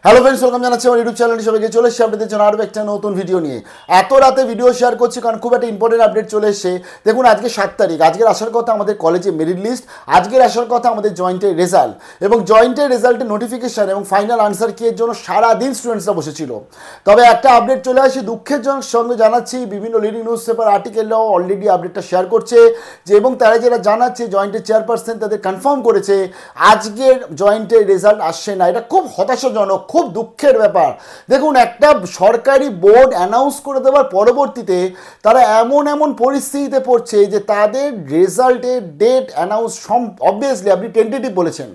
Hello friends, welcome জানাচ্ছি আমার YouTube চ্যানেলটি সবাইকে। চলে এসেছি আপনাদের জন্য আরও একটা নতুন ভিডিও নিয়ে। এত রাতে ভিডিও শেয়ার করছি কারণ খুব একটা ইম্পর্টেন্ট আপডেট চলে এসেছে। দেখুন, আজকে 7 তারিখ, আজকের আসার কথা আমাদের কলেজে মেরিট লিস্ট, আজকের আসার কথা আমাদের জয়েন্টের রেজাল্ট, এবং জয়েন্টের রেজাল্টের নোটিফিকেশান এবং ফাইনাল আনসার কি এর জন্য সারাদিন স্টুডেন্টসরা বসেছিল। তবে একটা আপডেট চলে আসে, দুঃখের সঙ্গে জানাচ্ছি বিভিন্ন লিডিং নিউজ পেপার আর্টিকেলরাও অলরেডি আপডেটটা শেয়ার করছে যে, এবং তারা যারা জানাচ্ছে জয়েন্টের চেয়ারপারসন তাদের কনফার্ম করেছে আজকের জয়েন্টের রেজাল্ট আসছে না। এটা খুব হতাশাজনক, খুব দুঃখের ব্যাপার। দেখুন, একটা সরকারি বোর্ড অ্যানাউন্স করে দেওয়ার পরবর্তীতে তারা এমন পরিস্থিতিতে পড়ছে যে তাদের রেজাল্টের ডেট অ্যানাউন্স অবভিয়াসলি আপনি টেন্টেটিভ বলেছেন,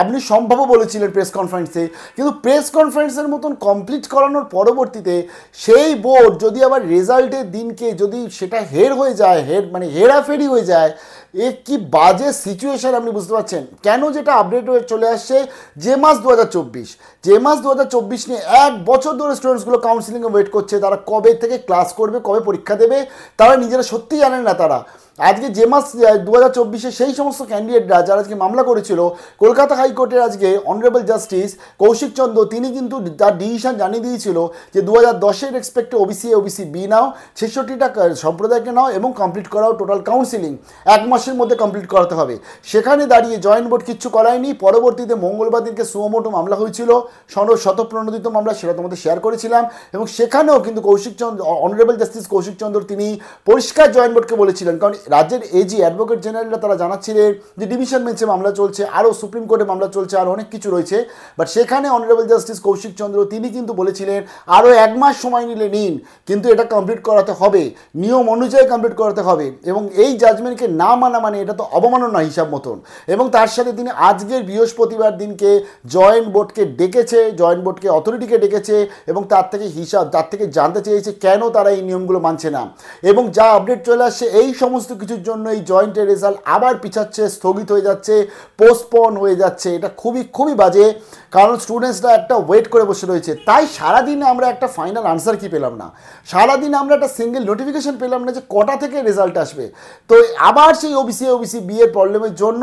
আপনি সম্ভব বলেছিলেন প্রেস কনফারেন্সে, কিন্তু প্রেস কনফারেন্সের মতন কমপ্লিট করানোর পরবর্তীতে সেই বোর্ড যদি আবার রেজাল্টের দিনকে যদি সেটা হয়ে যায়, হেরাফেরি হয়ে যায়, এ কি বাজে সিচুয়েশান আপনি বুঝতে পারছেন। কেন যেটা আপডেট হয়ে চলে আসছে, জেমাস 2024 নিয়ে 1 বছর ধরে স্টুডেন্টসগুলো কাউন্সিলিংয়ে ওয়েট করছে। তারা কবে থেকে ক্লাস করবে, কবে পরীক্ষা দেবে, তারা নিজেরা সত্যিই জানেন না। তারা আজকে জেমাস 2024 সেই সমস্ত ক্যান্ডিডেটরা যারা আজকে মামলা করেছিল কলকাতা হাইকোর্টের, আজকে অনারেবল জাস্টিস কৌশিক চন্দ্র তিনি কিন্তু তার ডিসিশন জানিয়ে দিয়েছিল যে 2010-এর রেসপেক্টে ওবিসি ওবিসি বি নাও, 66টা সম্প্রদায়কে নাও এবং কমপ্লিট করাও টোটাল কাউন্সিলিং 1 মাসের মধ্যে কমপ্লিট করাতে হবে। সেখানে দাঁড়িয়ে জয়েন্ট বোর্ড কিচ্ছু করায়নি। পরবর্তীতে মঙ্গলবার দিনকে সুমোটো মামলা হয়েছিল, শতপ্রণোদিত মামলা, সেটা তোমাদের শেয়ার করেছিলাম। এবং সেখানেও কিন্তু অনারেবল জাস্টিস কৌশিক চন্দ্র তিনি পরিষ্কার জয়েন্ট বোর্ডকে বলেছিলেন, কারণ রাজ্যের এজি অ্যাডভোকেট জেনারেলরা তারা জানাচ্ছিলেন যে ডিভিশন বেঞ্চে মামলা চলছে, আরও সুপ্রিম কোর্টে মামলা চলছে, আর অনেক কিছু রয়েছে। বাট সেখানে অনারেবল জাস্টিস কৌশিক চন্দ্র তিনি কিন্তু বলেছিলেন আরও 1 মাস সময় নিলে নিন, কিন্তু এটা কমপ্লিট করাতে হবে, নিয়ম অনুযায়ী কমপ্লিট করাতে হবে। এবং এই জাজমেন্টকে না মানা মানে এটা তো অবমাননা হিসাব মতন। এবং তার সাথে তিনি আজকের বৃহস্পতিবার দিনকে জয়েন্ট বোর্ডকে ডেকেছে, জয়েন্ট বোর্ডকে অথরিটিকে ডেকেছে এবং তার থেকে জানতে চেয়েছে কেন তারা এই নিয়মগুলো মানছে না। এবং যা আপডেট চলে আসছে, এই সমস্ত কিছুর জন্য এই জয়েন্টের রেজাল্ট আবার পিছাচ্ছে, স্থগিত হয়ে যাচ্ছে, পোস্টপন হয়ে যাচ্ছে। এটা খুবই বাজে, কারণ স্টুডেন্টসরা একটা ওয়েট করে বসে রয়েছে। তাই সারাদিনে আমরা একটা ফাইনাল আনসার কি পেলাম না, সারাদিনে আমরা একটা সিঙ্গেল নোটিফিকেশন পেলাম না যে কটা থেকে রেজাল্ট আসবে। তো আবার সেই ওবিসি বি এর প্রবলেমের জন্য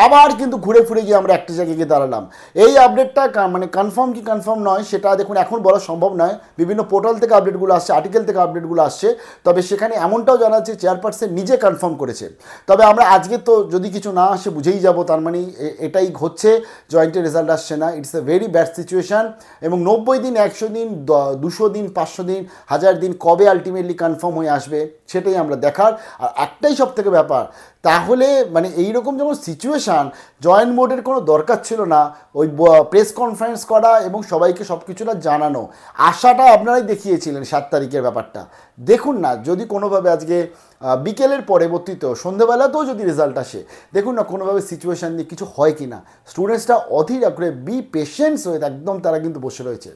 আবার কিন্তু ঘুরে ফিরে গিয়ে আমরা একটা জায়গায় গিয়ে দাঁড়ালাম। এই আপডেটটা কনফার্ম কি কনফার্ম নয় সেটা দেখুন এখন বলা সম্ভব নয়। বিভিন্ন পোর্টাল থেকে আপডেটগুলো আসছে, আর্টিকেল থেকে আপডেটগুলো আসছে, তবে সেখানে এমনটাও জানা যাচ্ছে চেয়ারপারসন নিজে কনফার্ম করেছে। তবে আমরা আজকে তো যদি কিছু না আসে বুঝেই যাব, তার মানে এটাই হচ্ছে, জয়েন্টের রেজাল্ট আসছে না। It's a very bad situation. এবং 90 দিন, 100 দিন, 200 দিন, 500 দিন, 1000 দিন কবে আলটিমেটলি কনফার্ম হয়ে আসবে সেটাই আমরা দেখার। আর একটাই সব থেকে ব্যাপার, তাহলে এইরকম যখন সিচুয়েশান, জয়েন্ট বোর্ডের কোনো দরকার ছিল না ওই প্রেস কনফারেন্স করা এবং সবাইকে সব কিছুটা জানানো। আশাটা আপনারাই দেখিয়েছিলেন 7 তারিখের ব্যাপারটা। দেখুন না, যদি কোনোভাবে আজকে বিকেলের পরবর্তীতেও সন্ধ্যেবেলাতেও যদি রেজাল্ট আসে, দেখুন না কোনোভাবে সিচুয়েশান নিয়ে কিছু হয় কি না। স্টুডেন্টসরা অধীর করে বি পেশেন্স হয়ে একদম তারা কিন্তু বসে রয়েছে।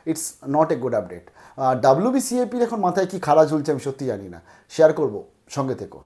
It's not a good update. WBCAPর এখন মাথায় কি খাড়া ঝুলছে আমি সত্যি জানি না। শেয়ার করব, সঙ্গে থেকো।